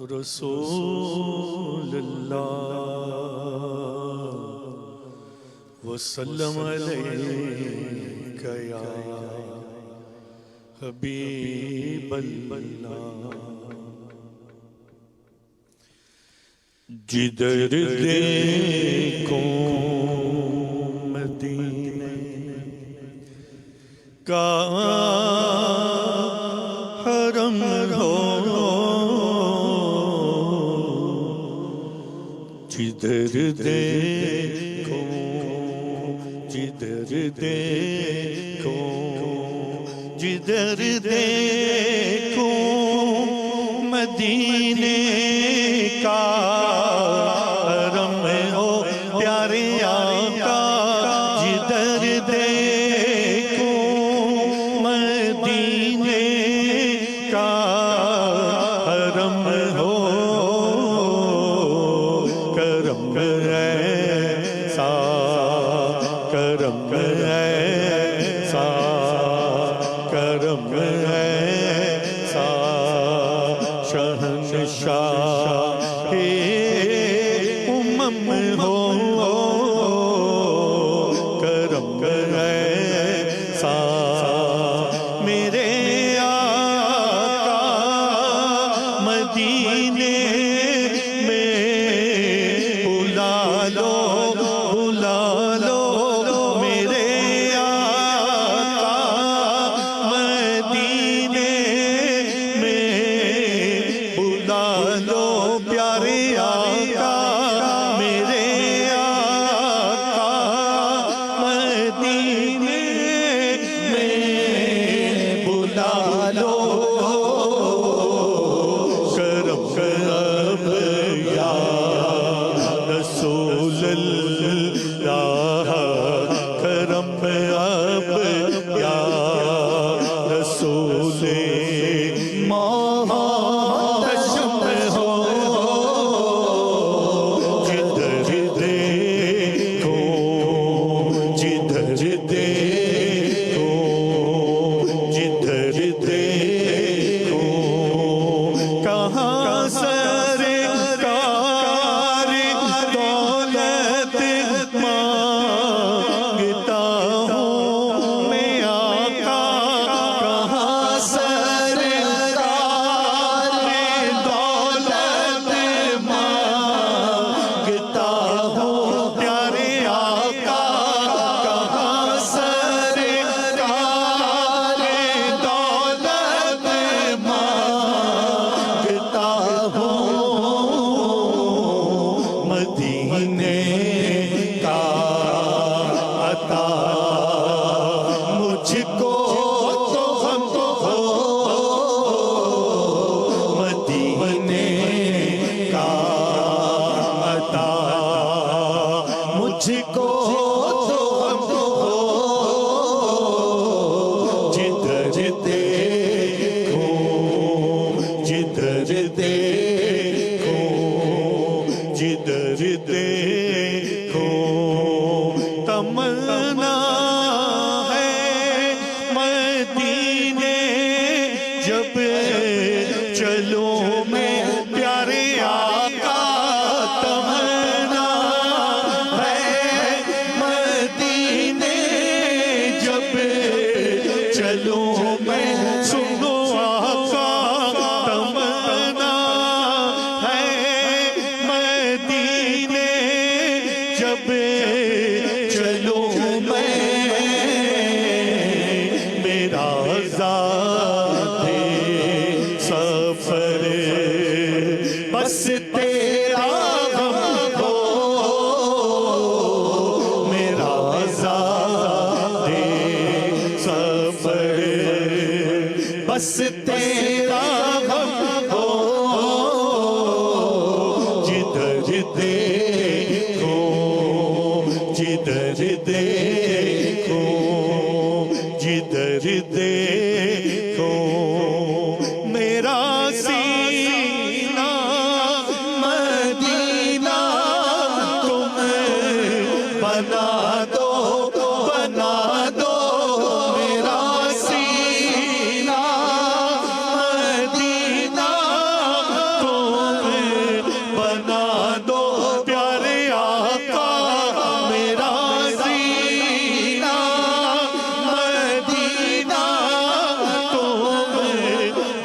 رسول اللہ وسلم علیک یا حبیب اللہ جدھر دیکھو مدینے کا حرم ہو جدھر دیکھو جدھر دیکھو جدھر دیکھو مدینے کا حرم ہو پیارے آقا جدھر دیکھو مدینے کا حرم ہو کرم ایسا کرم ایسا کرم ایسا شہنشاہ امم ہو کرم ایسا میرے آقا مدینے میں بلا لو میرے آقا مدینے میں بلا لو پیارے آقا میرے آقا مدینے میں بلا لو کرم اب یا رسول اللہ کرم اب یا رسول محتشم ہو جدھر دیکھو جدھر دیکھو جدھر دیکھو کہاں سرکار دولت مانگتا ہوں میں آقا کہاں سرکار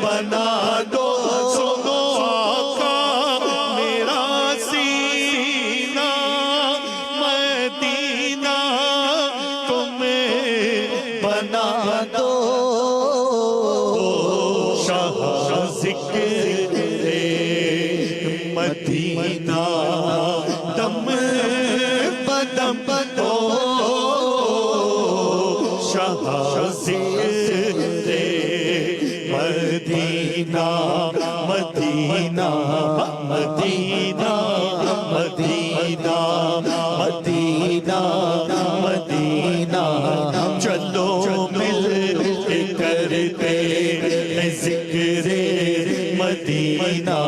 بنا دو سنو آقا میرا سینہ مدینہ تمہیں بنا دو شاہ ذکر مدینہ دم بدم بدو شاہ ذکر مدینہ مدینہ مدینہ مدینہ مدینہ مدینہ چلو مل کے کرتے ہیں ذکر مدینہ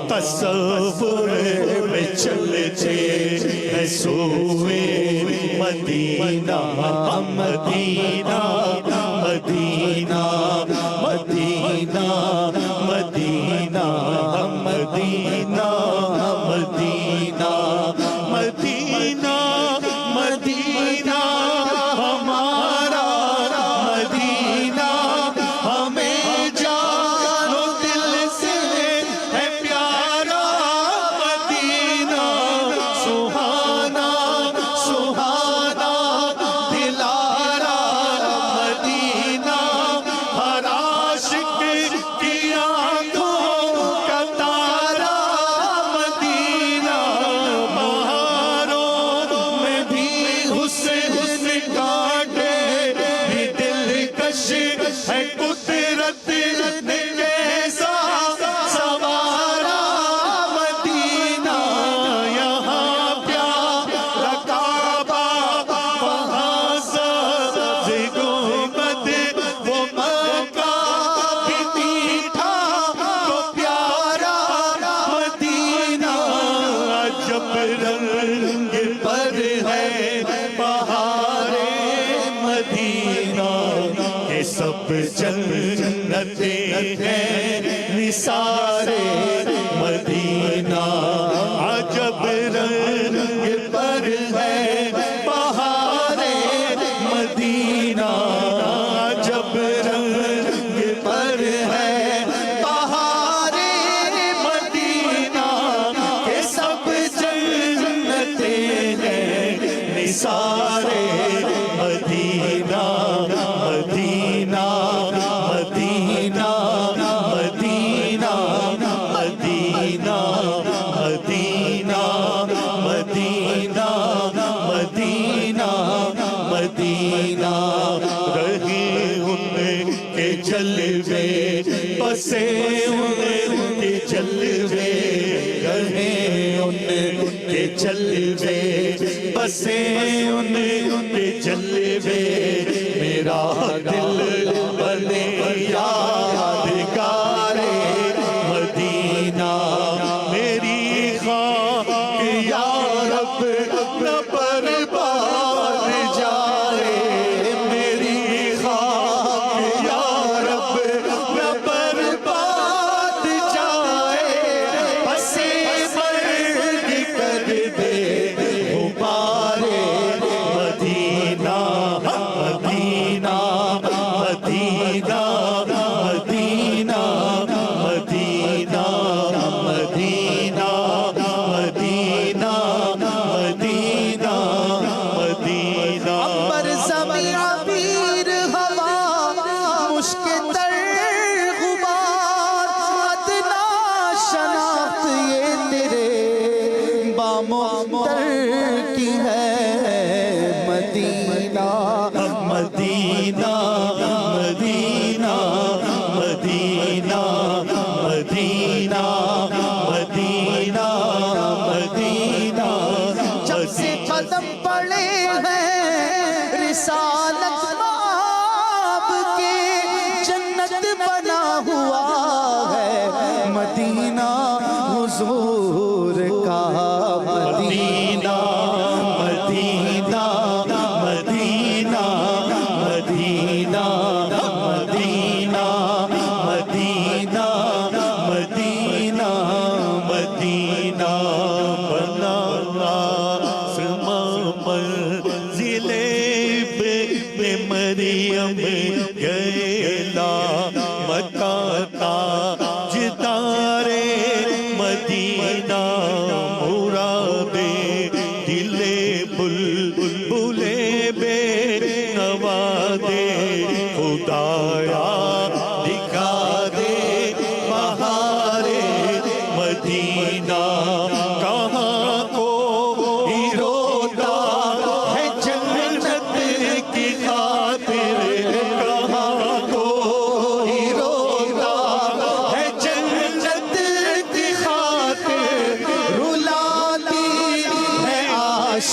تصور میں چلتے ہیں سوئے مدینہ مدینہ مدینہ مدینہ مدینہ مدینہ مدینہ مدینہ مدینہ ہمارا مدینہ ہمیں جانو دل سے ہے پیارا مدینہ سہانا سہانا دلارا مدینہ ہر عاشق کی آنکھوں کا تارا مدینہ بہاروں میں بھی حسن کاٹے بھی دلکش ہے قدرت نے کیسا سوارا مدینہ یہاں پیارا کعبہ وہاں سبز گنبد وہ مکہ بھی میٹھا تو پیارا مدینہ عجب رنگ پر ہے بہارے مدینہ یہ سب جنتیں ہیں نثارے مدینہ عجب رنگ پر ہے بہارے مدینہ عجب رنگ پر ہے بہارے مدینہ یہ سب جنتیں ہیں نثارے مدینہ مدینہ مدینہ مدینہ مدینہ مدینہ مدینہ مدینہ مدینہ رہے ان کے جلوے بسے ان کے جلوے رہے ان کے جلوے بسے ان کے جلوے میرا دل بنے یادگار مدینہ میری خواہ یا رب نہ برباد جائے میری خواہ یا رب نہ برباد جائے بسے مرگ کر دے غبارے مدینہ مدینہ مدینہ مدینہ مدینہ مدینہ مدینہ مدینہ مدینہ پر زمین عبیر ہوا مشک تر غبار ادنا شناخت یہ تیرے بامختر کی ہے مدینہ مدینہ مدینہ مدینہ مدینہ مدینہ مدینہ جب سے قدم پڑے ہیں رسالت آپ کے جنت بنا ہوا ہے مدینہ حضور کا مدینہ مدینہ مدینہ مدینہ مدینہ مدینہ مدینہ